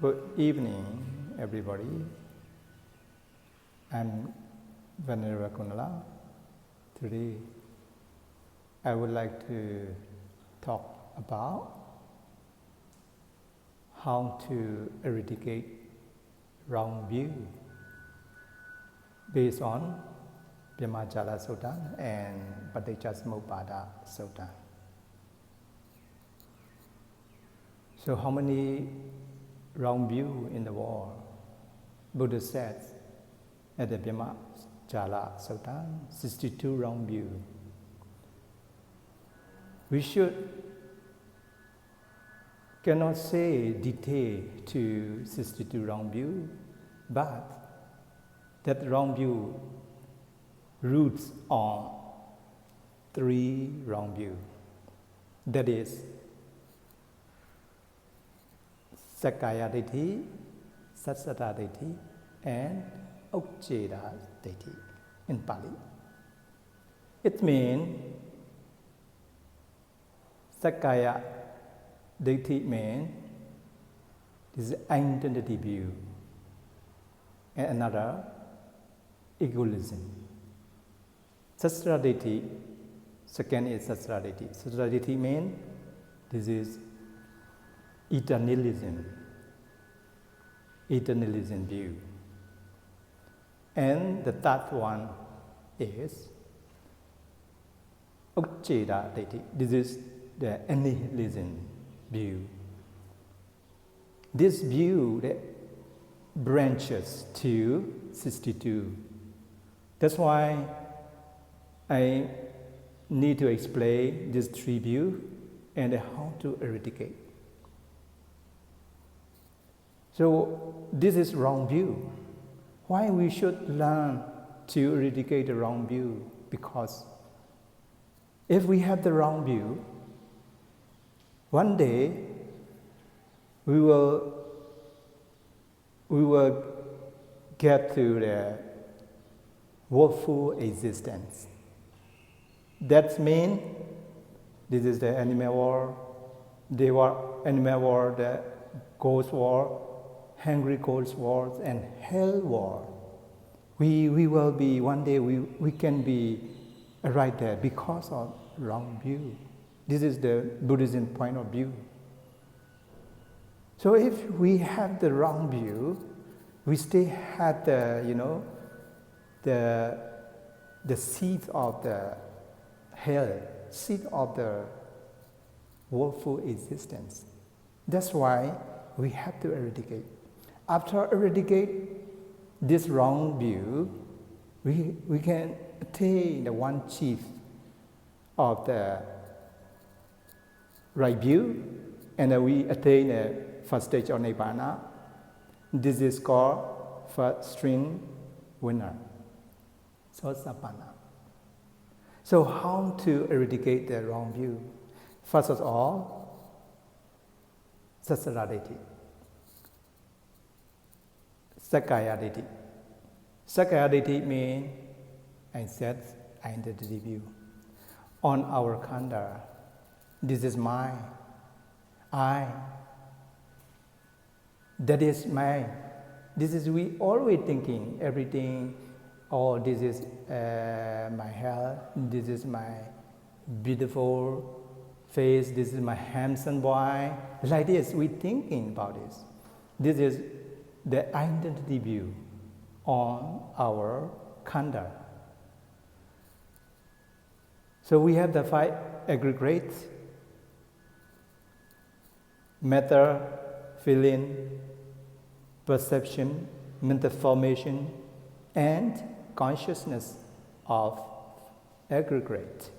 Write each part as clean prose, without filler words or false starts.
Good evening, everybody. I'm Venerable Kunala. Today, I would like to talk about how to eradicate wrong view based on Brahmajala Sutta and Paticcasamuppada Sutta. So how many wrong view in the world? Buddha says at the Brahmajala Sutta, 62 wrong view. We cannot say detail to 62 wrong view, but that wrong view roots on 3 wrong view. That is Sakkaya Ditthi, Satsata Ditthi, and Ucceda Ditthi in Pali. It means Sakkaya Ditthi means this is identity view, and another egoism. Satsata Ditthi, second is Satsata Ditthi. Satsata Ditthi means this is eternalism view. And the third one is Ucceda Ditthi. This is the annihilism view. This view that branches to 62. That's why I need to explain these 3 views and how to eradicate. So this is wrong view. Why we should learn to eradicate the wrong view? Because if we have the wrong view, one day we will get to the woeful existence. That means this is the animal world, the animal world, the ghost world, hungry ghost world, and hell world. We will be, one day we can be right there because of wrong view. This is the Buddhism point of view. So if we have the wrong view, we still have the seed of the hell, seed of the woeful existence. That's why we have to eradicate. After eradicate this wrong view, we can attain the one chief of the right view, and we attain the first stage of Nibbana. This is called first string winner, Sotapanna. So how to eradicate the wrong view? First of all, Satsata Ditthi. Sakkaya Ditthi. Sakkaya Ditthi means, I said, identity view. On our khandha, this is mine, I, that is mine. This is we always thinking everything, oh, this is my health, this is my beautiful face, this is my handsome boy. Like this, we thinking about this. This is the identity view on our khandha. So we have the 5 aggregates: matter, feeling, perception, mental formation, and consciousness of aggregate.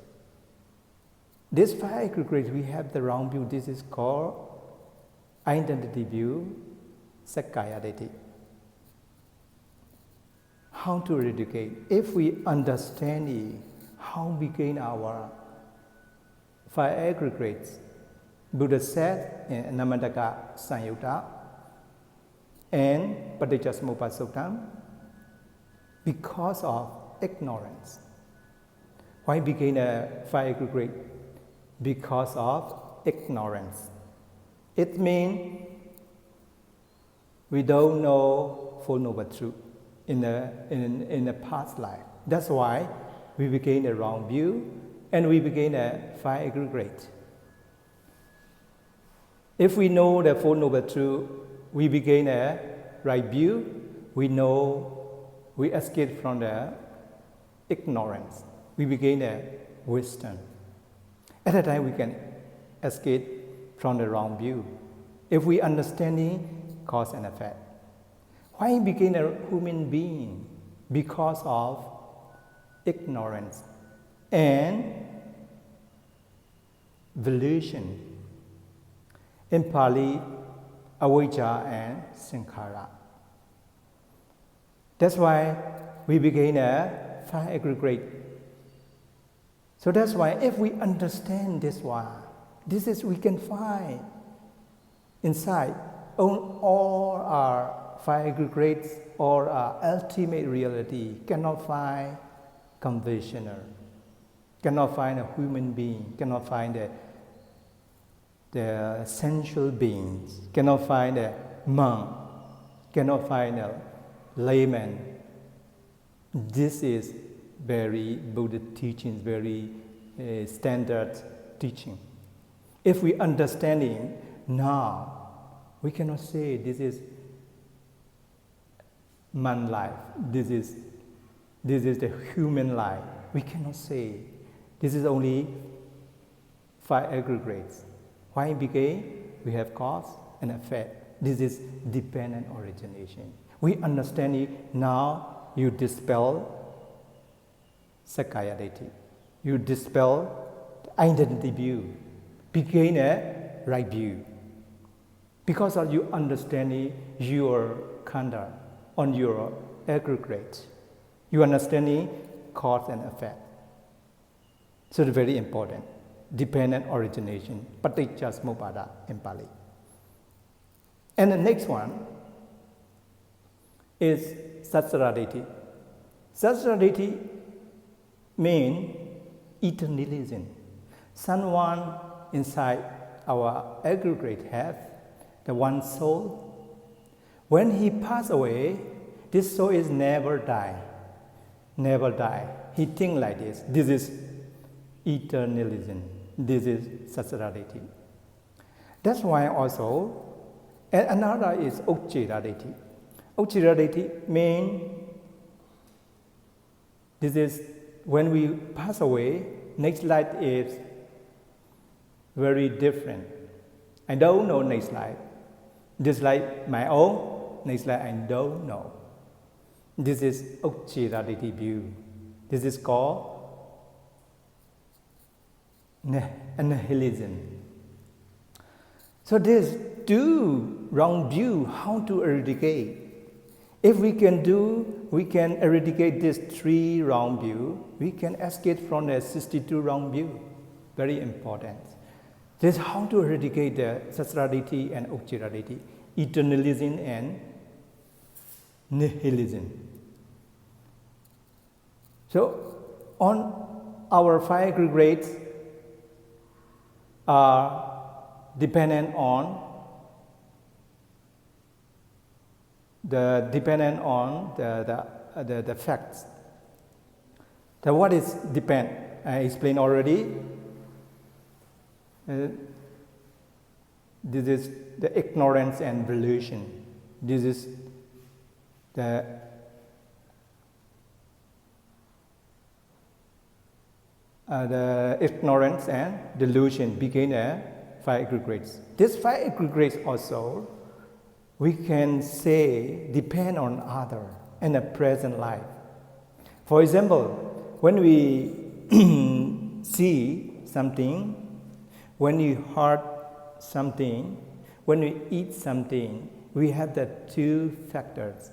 These 5 aggregates, we have the wrong view. This is called identity view, Sakkaya Ditthi. How to eradicate? If we understand it, how we gain our 5 aggregates, Buddha said in Namadaka Sanyutta and Paticcasamuppada Sutta, because of ignorance. Why begin a 5 aggregate? Because of ignorance. It means We don't know Four Noble Truth in the past life. That's why we became a wrong view and we became a five aggregate. If we know the Four Noble Truth, we became a right view. We know we escape from the ignorance. We became a wisdom. At that time, we can escape from the wrong view. If we understanding cause and effect. Why became a human being? Because of ignorance and volition. In Pali, avijja and sankhara. That's why we became a five aggregate. So that's why if we understand this one, this is we can find inside all our five aggregates or our ultimate reality. Cannot find conventional, cannot find a human being, cannot find the sensual beings, cannot find a monk, cannot find a layman. This is very Buddhist teaching, very standard teaching. If we understand it now, we cannot say this is man life, this is the human life. We cannot say this is only five aggregates. Why? Because we have cause and effect. This is dependent origination. We understand it now. You dispel Sakayaditi. You dispel the identity view. Begin a right view. Because of you understanding your khandha on your aggregate. You understanding cause and effect. So it's very important. Dependent origination. Paticcasamuppada in Pali. And the next one is Sasaraditi. Sasaraditi means eternalism. Someone inside our aggregate have the one soul. When he pass away, this soul is never die. Never die. He think like this. This is eternalism. This is Sasaraditi. That's why also, and another is Uchchiraditi. Uchchiraditi means this is when we pass away, next life is very different. I don't know next life. This life my own, next life I don't know. This is Uchchiraditi view. This is called nihilism. So there's two wrong view how to eradicate. If we can eradicate these three wrong view, we can escape from the 62 wrong view. Very important. This is how to eradicate the Sasaraditi and Uchchiraditi, eternalism and nihilism. So on our five aggregates are dependent on the facts. So what is depend? I explained already. This is the ignorance and delusion. This is the ignorance and delusion begin five aggregates. These five aggregates also, we can say, depend on other in the present life. For example, when we see something, when we heard something, when we eat something, we have the two factors,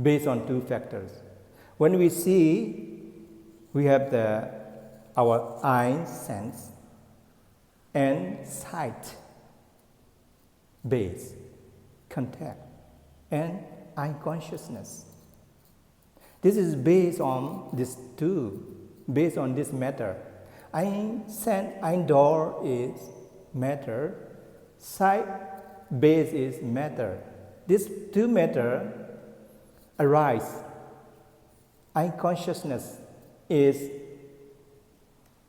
based on two factors. When we see, we have our eye sense and sight base, contact, and eye consciousness. This is based on these two, based on this matter. Eye door is matter, sight base is matter. these two matters arise. I consciousness is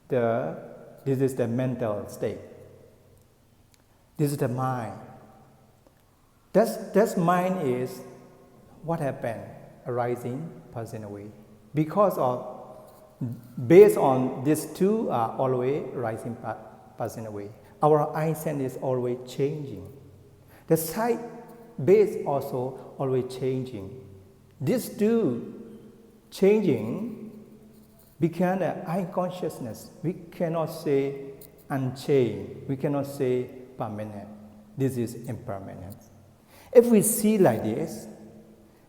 this is the mental state. This is the mind. That mind is what happened, arising, passing away. Because of, based on these two are always rising, passing away. Our eye sense is always changing. The sight base also always changing. These two changing become an eye consciousness. We cannot say unchanged. We cannot say permanent. This is impermanent. If we see like this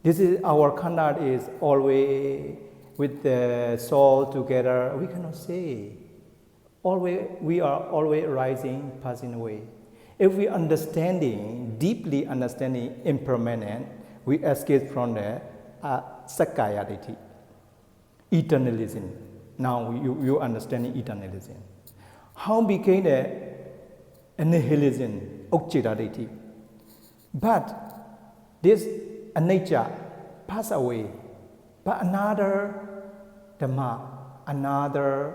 is our conduct is always with the soul together. We cannot say. We are always rising, passing away. If we deeply understanding impermanent, we escape from the Sakkayaditi, eternalism. Now you understanding eternalism. How became the nihilism, Ukchidaditi? But this nature pass away, but another Dhamma, another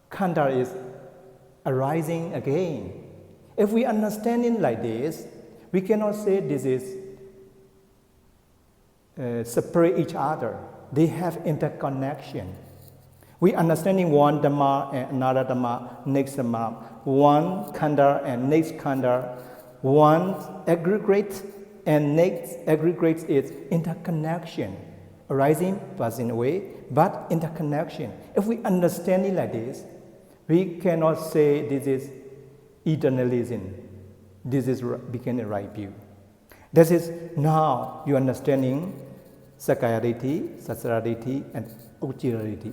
Khanda is arising again. If we understand it like this, we cannot say this is separate each other. They have interconnection. We understanding one Dhamma and another Dhamma, next Dhamma, one Khanda and next Khanda, one aggregate and next aggregate is interconnection, arising, passing away, but interconnection. If we understand it like this, we cannot say this is eternalism. This is becoming a right view. This is now you understanding Sakkayaditi, Sasaraditi, and Uchidaditi.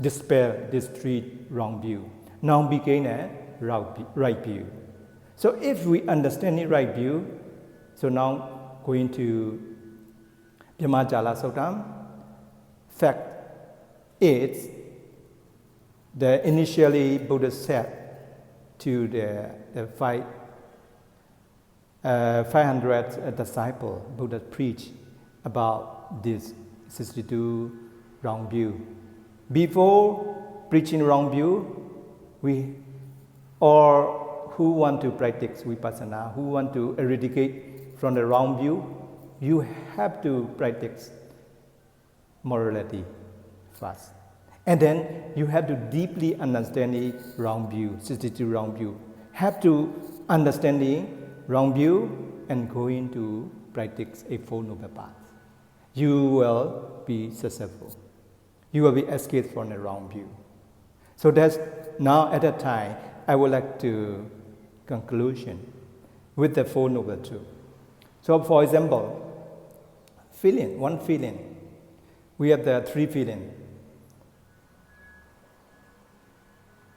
Dispel this three wrong view. Now became a right view. So if we understand the right view, so now going to Brahmajala Sutta, fact is the initially Buddha said to the 500 disciples, Buddha preached about this 62 wrong view. Before preaching wrong view, who want to practice vipassana, who want to eradicate from the wrong view, you have to practice morality first. And then you have to deeply understand the wrong view, 62 wrong view. Have to understand the wrong view and going to practice a Four Noble Path. You will be successful. You will be escaped from the wrong view. So that's now at that time, I would like to conclusion with the Four Noble Truths. So for example, one feeling. We have the three feelings.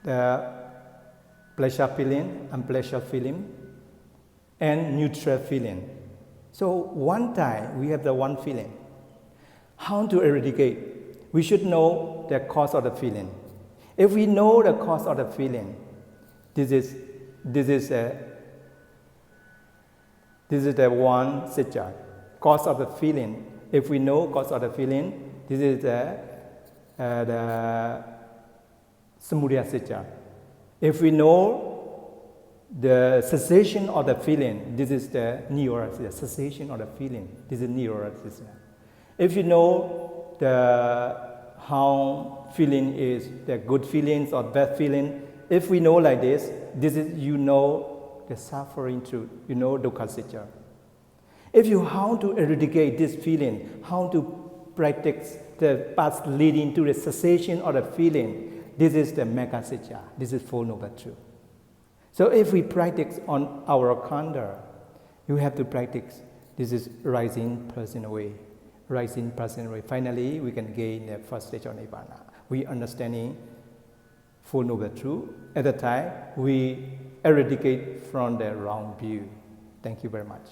The pleasure feeling, unpleasure feeling, and neutral feeling. So one time we have the one feeling. How to eradicate? We should know the cause of the feeling. If we know the cause of the feeling, this is the one sitcha, cause of the feeling. If we know cause of the feeling, this is the samudaya sitcha. If we know the cessation of the feeling, this is the niyora sitcha, cessation of the feeling. This is niyora sitcha. If you know how feeling is, the good feelings or bad feeling, if we know like this is you know the suffering truth, you know dukkha sitcha. If you how to eradicate this feeling, how to practice the path leading to the cessation of the feeling, this is the Magga Sitcha, this is Four Noble Truths. So if we practice on our khanda, you have to practice, this is rising, passing away, rising, passing away. Finally, we can gain the first stage of Nibbana. We understanding Four Noble Truths. At the time, we eradicate from the wrong view. Thank you very much.